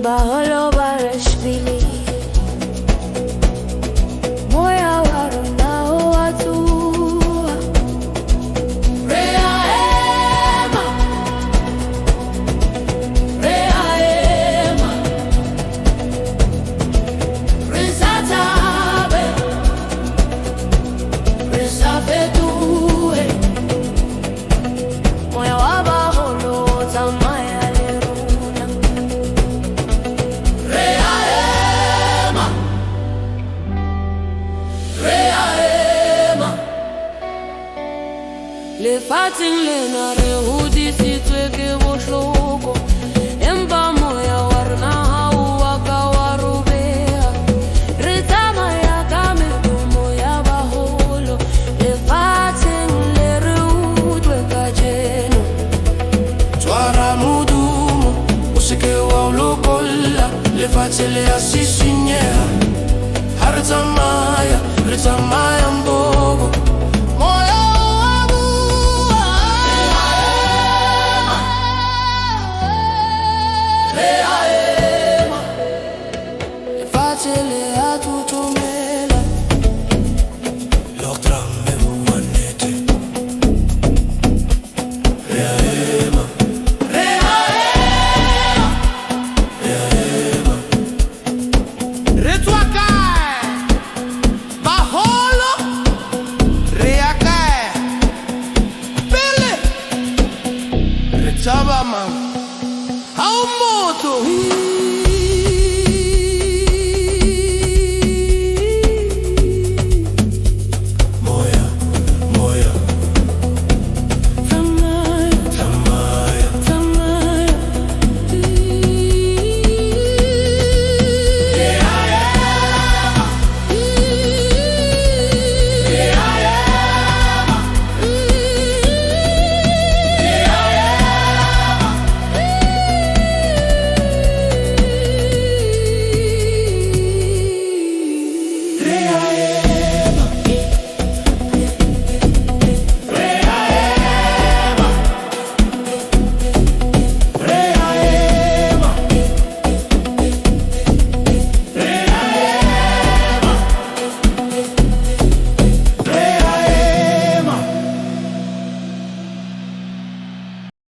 Baholo bara shebile moya waro nao watu Rea ema Risatabe Risafetue moya wa Baholo tamaya le fatin le nare hudi si tweke bohloko empa moya warna hawa ka warubea re tsamaya ka medumo ya Baholo le fatin le re udwe ka jeno twara mudumo o seke wa lokolla le fatin le asisinyea ha re tsamaya mbogo Chaba man.